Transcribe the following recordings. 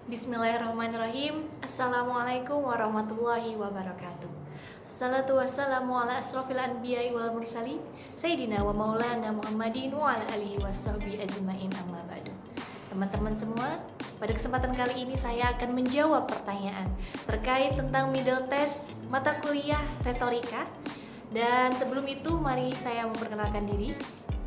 Bismillahirrahmanirrahim. Assalamualaikum warahmatullahi wabarakatuh. Assalatu wassalamu ala asrofil anbiya'i wal mursalin Sayyidina wa maulana Muhammadin wa ala alihi wassahabi ajma'in amma ba'du. Teman-teman semua, pada kesempatan kali ini saya akan menjawab pertanyaan terkait tentang middle test mata kuliah retorika. Dan sebelum itu mari saya memperkenalkan diri.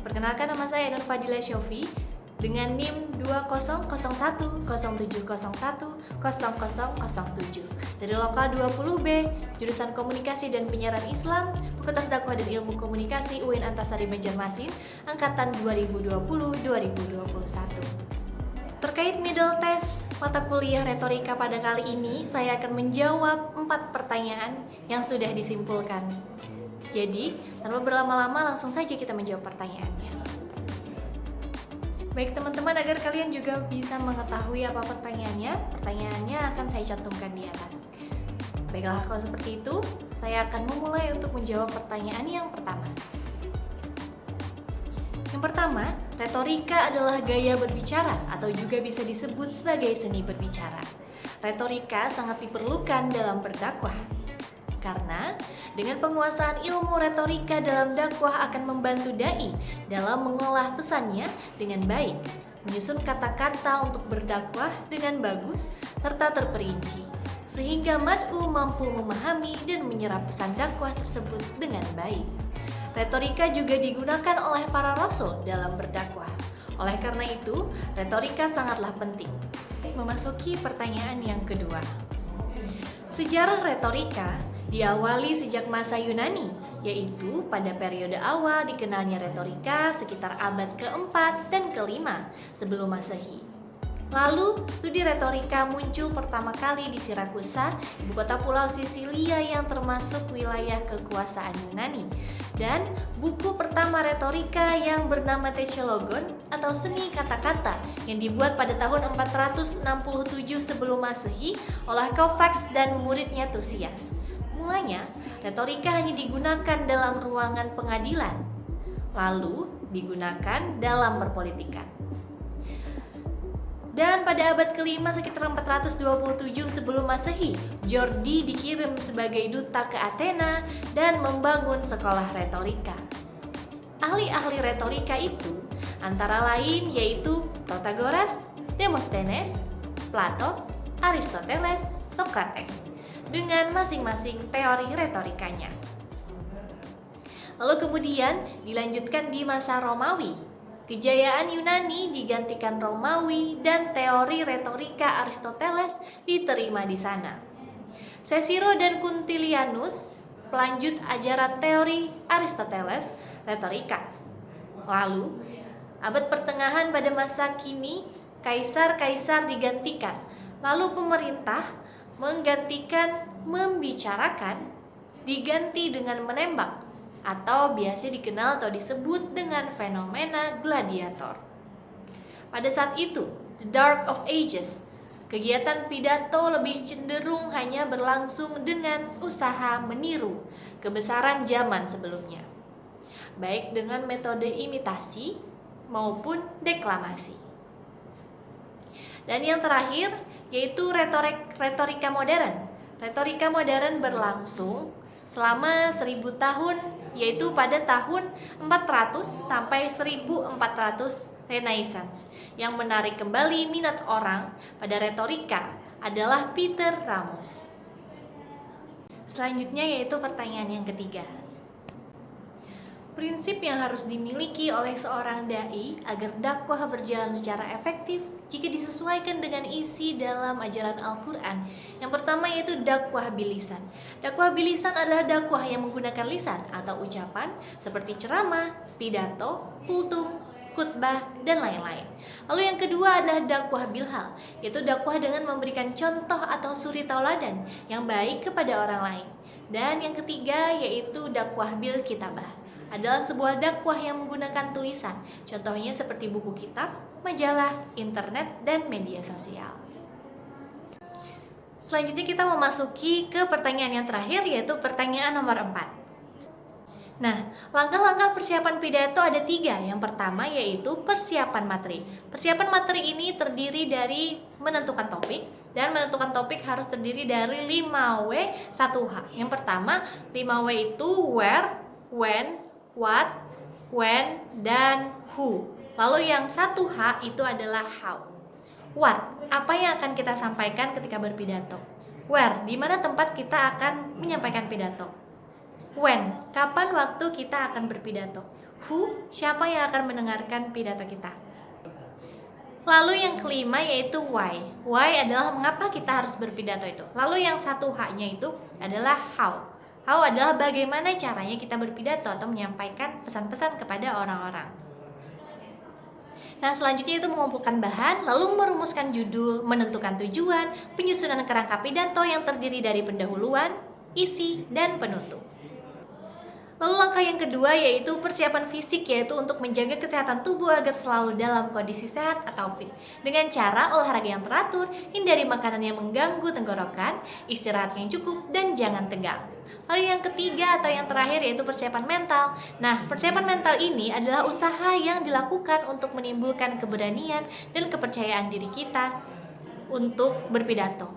Perkenalkan, nama saya Nur Fadila Syofi dengan NIM 20,01,07,01,0007 dari lokal 20B, jurusan Komunikasi dan Penyiaran Islam, Fakultas Dakwah dan Ilmu Komunikasi UIN Antasari Banjarmasin, angkatan 2020-2021. Terkait middle test mata kuliah retorika pada kali ini, saya akan menjawab 4 pertanyaan yang sudah disimpulkan. Jadi, tanpa berlama-lama langsung saja kita menjawab pertanyaannya. Baik teman-teman, agar kalian juga bisa mengetahui apa pertanyaannya akan saya cantumkan di atas. Baiklah, kalau seperti itu, saya akan memulai untuk menjawab pertanyaan yang pertama. Yang pertama, retorika adalah gaya berbicara atau juga bisa disebut sebagai seni berbicara. Retorika sangat diperlukan dalam berdakwah. Karena dengan penguasaan ilmu retorika dalam dakwah akan membantu dai dalam mengolah pesannya dengan baik, menyusun kata-kata untuk berdakwah dengan bagus serta terperinci, sehingga mad'u mampu memahami dan menyerap pesan dakwah tersebut dengan baik. Retorika juga digunakan oleh para rasul dalam berdakwah. Oleh karena itu, retorika sangatlah penting. Memasuki pertanyaan yang kedua. Sejarah retorika diawali sejak masa Yunani, yaitu pada periode awal dikenalnya retorika sekitar abad ke-4 dan ke-5 sebelum Masehi. Lalu, studi retorika muncul pertama kali di Sirakusa, ibu kota pulau Sisilia yang termasuk wilayah kekuasaan Yunani. Dan buku pertama retorika yang bernama Tetralogon atau seni kata-kata yang dibuat pada tahun 467 sebelum Masehi oleh Kovacs dan muridnya Tusias. Mulanya, retorika hanya digunakan dalam ruangan pengadilan, lalu digunakan dalam perpolitikan. Dan pada abad ke-5 sekitar 427 sebelum Masehi, Jordi dikirim sebagai duta ke Athena dan membangun sekolah retorika. Ahli-ahli retorika itu antara lain yaitu Protagoras, Demosthenes, Platos, Aristoteles, Socrates, dengan masing-masing teori retorikanya. Lalu kemudian dilanjutkan di masa Romawi. Kejayaan Yunani digantikan Romawi dan teori retorika Aristoteles diterima di sana. Cicero dan Quintilianus pelanjut ajaran teori Aristoteles retorika. Lalu, abad pertengahan pada masa kini, kaisar-kaisar digantikan. Lalu pemerintah menggantikan membicarakan diganti dengan menembak atau biasa dikenal atau disebut dengan fenomena gladiator. Pada saat itu, the Dark of Ages, kegiatan pidato lebih cenderung hanya berlangsung dengan usaha meniru kebesaran zaman sebelumnya, baik dengan metode imitasi maupun deklamasi. Dan yang terakhir yaitu retorika modern. Retorika modern berlangsung selama 1000 tahun, yaitu pada tahun 400 sampai 1400 Renaissance. Yang menarik kembali minat orang pada retorika adalah Peter Ramos. Selanjutnya yaitu pertanyaan yang ketiga. Prinsip yang harus dimiliki oleh seorang dai agar dakwah berjalan secara efektif jika disesuaikan dengan isi dalam ajaran Al-Quran. Yang pertama yaitu dakwah bilisan. Dakwah bilisan adalah dakwah yang menggunakan lisan atau ucapan seperti ceramah, pidato, kultum, khutbah, dan lain-lain. Lalu yang kedua adalah dakwah bilhal, yaitu dakwah dengan memberikan contoh atau suri tauladan yang baik kepada orang lain. Dan yang ketiga yaitu dakwah bil kitabah, adalah sebuah dakwah yang menggunakan tulisan, contohnya seperti buku kitab, majalah, internet, dan media sosial. Selanjutnya kita memasuki ke pertanyaan yang terakhir, yaitu pertanyaan nomor 4. Nah, langkah-langkah persiapan pidato ada 3. Yang pertama yaitu persiapan materi. Persiapan materi ini terdiri dari menentukan topik, dan menentukan topik harus terdiri dari 5W 1H. Yang pertama, 5W itu where, when, what, when, dan who. Lalu yang 1H itu adalah how. What, apa yang akan kita sampaikan ketika berpidato? Where, di mana tempat kita akan menyampaikan pidato? When, kapan waktu kita akan berpidato? Who, siapa yang akan mendengarkan pidato kita? Lalu yang kelima yaitu why. Why adalah mengapa kita harus berpidato itu. Lalu yang 1H-nya itu adalah how. How adalah bagaimana caranya kita berpidato atau menyampaikan pesan-pesan kepada orang-orang. Nah, selanjutnya itu mengumpulkan bahan, lalu merumuskan judul, menentukan tujuan, penyusunan kerangka pidato yang terdiri dari pendahuluan, isi, dan penutup. Lalu langkah yang kedua yaitu persiapan fisik, yaitu untuk menjaga kesehatan tubuh agar selalu dalam kondisi sehat atau fit. Dengan cara olahraga yang teratur, hindari makanan yang mengganggu tenggorokan, istirahat yang cukup, dan jangan tegang. Lalu yang ketiga atau yang terakhir yaitu persiapan mental. Nah, persiapan mental ini adalah usaha yang dilakukan untuk menimbulkan keberanian dan kepercayaan diri kita untuk berpidato.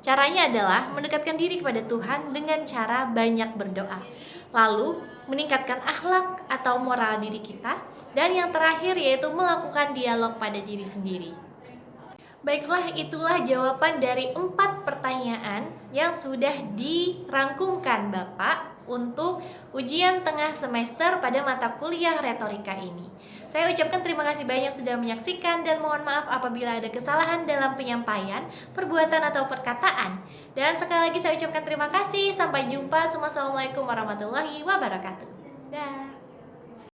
Caranya adalah mendekatkan diri kepada Tuhan dengan cara banyak berdoa, lalu meningkatkan akhlak atau moral diri kita, dan yang terakhir yaitu melakukan dialog pada diri sendiri. Baiklah, itulah jawaban dari 4 pertanyaan yang sudah dirangkumkan Bapak untuk ujian tengah semester pada mata kuliah retorika ini. Saya ucapkan terima kasih banyak sudah menyaksikan dan mohon maaf apabila ada kesalahan dalam penyampaian, perbuatan atau perkataan. Dan sekali lagi saya ucapkan terima kasih. Sampai jumpa. Assalamualaikum warahmatullahi wabarakatuh. Dah.